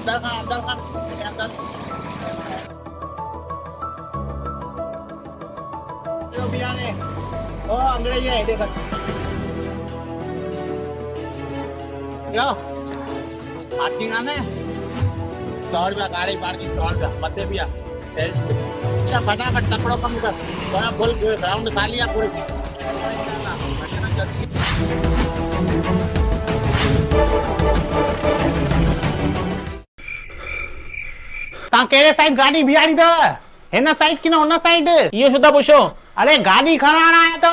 अंदर खा बियाने ओ अंग्रेजी है देखो क्या पार्किंग आने 100 रुपया गाड़ी पार्किंग 100 रुपया मध्य भैया क्या फटाफट कपड़ों कम कर बड़ा फुल ग्राउंड खा लिया पूरी ता केड़े साइड गाड़ी बिहारी द हिन साइड की न उन साइड इहो छो था पुछो? अरे गाड़ी खणाण आया तो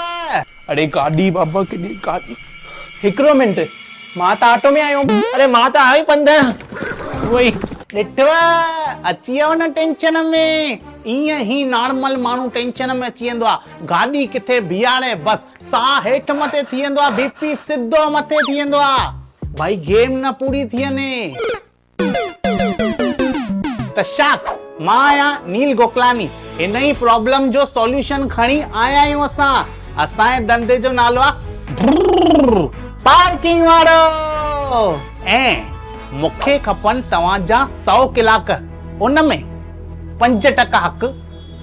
अरे गाड़ी बाबा केॾी गाड़ी हिकिड़ो मिंट मां त ऑटो में आयो अरे मां त आयो पंध वही ॾिठव अची वियो न टेंशन में ईअं ई नॉर्मल माण्हू टेंशन में अची वेंदो आहे गाॾी किथे बीहारे बस साह हेठि मथे थी वेंदो आहे बीपी सिधो मथे थी वेंदो आहे भाई गेम न पूरी थी वञे त शख्स मां आहियां नील गोकलानी हिन ई प्रॉब्लम जो सॉल्यूशन खणी आया आहियूं असांजे धंधे जो नालो आहे पार्किंग वारो ऐं मूंखे खपनि तव्हांजा 100 कलाक उनमें 5% हक़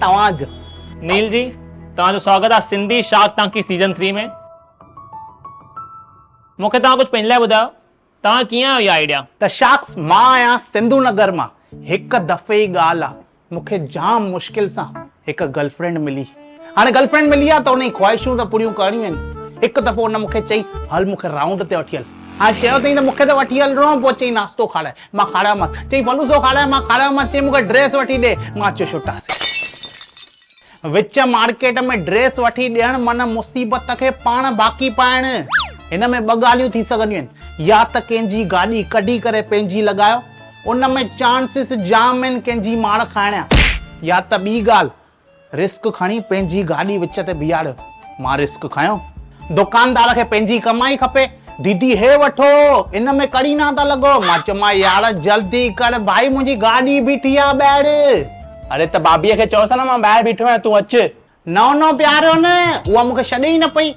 तव्हांजो। नील जी तव्हांजो स्वागत आहे सिंधी शार्क टैंक की सीजन 3 में। मूंखे तव्हां कुझु पंहिंजे लाइ ॿुधायो तव्हां कीअं आयो इहा आइडिया? त शख्स मां आहियां सिंधु नगर मां हिकु दफ़े ई ॻाल्हि आहे मूंखे जाम मुश्किल सां हिकु गर्लफ्रेंड मिली हाणे गर्लफ्रेंड मिली आहे त उन जी ख़्वाहिशूं त पूरियूं करणियूं आहिनि हिकु दफ़ो उन मूंखे चई हल मूंखे राउंड ते वठी हल हाणे चयो अथई त मूंखे त वठी हलणो पोइ चई नाश्तो खाराए मां खारायोमांसि चई फलूसो खाराए मां खारायोमांसि चई मूंखे ड्रेस वठी ॾे मां चयो छुटासीं विच मार्केट में ड्रेस वठी ॾियण माना मुसीबत खे पाण बाक़ी पाइण हिन में ॿ ॻाल्हियूं थी सघंदियूं आहिनि या त कंहिंजी गाॾी कढी करे पंहिंजी लॻायो उन में चांसिस जाम आहिनि कंहिंजी मार खाइण जा या त ॿी ॻाल्हि रिस्क खणी पंहिंजी गाॾी विच ते बीहारियो मां रिस्क खयो दुकानदार खे पंहिंजी कमाई खपे दीदी हे वठो इन में कड़ी ना था लॻो मां चयोमांसि यार जल्दी कर भाई मुंहिंजी गाॾी बीठी आहे ॿाहिरि अरे त भाभीअ खे चओस न मां ॿाहिरि बीठो आहियां तूं अच नओ प्यारो न उहा मूंखे छॾे ई न पई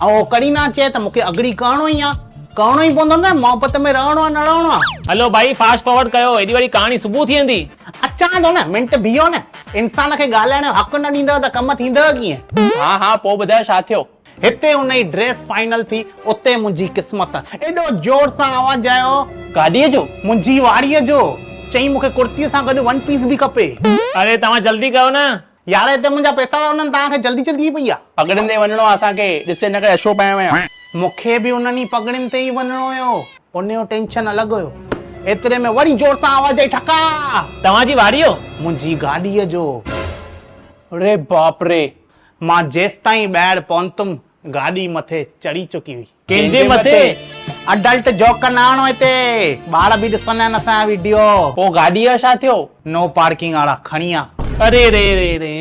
ऐं कड़ी ना चए त मूंखे अगड़ी करणो ई आहे करणो ई पवंदो न मोहबत में रहणो आहे न रहणो आहे हलो भाई फास्ट फॉरवर्ड कयो एॾी वरी कहाणी सुबुह थी वेंदी अचां थो न मिंट बीहो न इंसान खे ॻाल्हाइण जो हक़ न ॾींदव त कम थींदव कीअं हा पोइ ॿुधायो छा थियो? हिते हुन जी ड्रेस फाइनल थी उते मुंहिंजी क़िस्मत एॾो जोर सां आवाज़ आयो गाॾीअ जो मुंहिंजी वाड़ीअ जो चई मूंखे कुर्तीअ सां गॾु वन पीस बि खपे अरे तव्हां जल्दी कयो न यार हिते मुंहिंजा पैसा उन्हनि तव्हांखे जल्दी पई आहे पगड़ियुनि ते वञिणो आहे असांखे ॾिसे न करे अछो पायो आहियां मूंखे बि उन्हनि पगड़ियुनि ते ई वञिणो हुयो उन जो टेंशन अलॻि हुयो एतिरे में वरी जोर सां आवाज़ आई ठका तव्हांजी वारी हो मुंहिंजी गाॾीअ जो अरे बाप रे मां जेसि ताईं ॿाहिरि पहुतुमि गाॾी मथे चढ़ी चुकी हुई कंहिंजे मथे? अडल्ट जोक न आणो हिते ॿार बि ॾिसंदा आहिनि असांजा वीडियो पोइ गाॾीअ छा थियो? नो पार्किंग वारा खणी आ अरे रे रे रे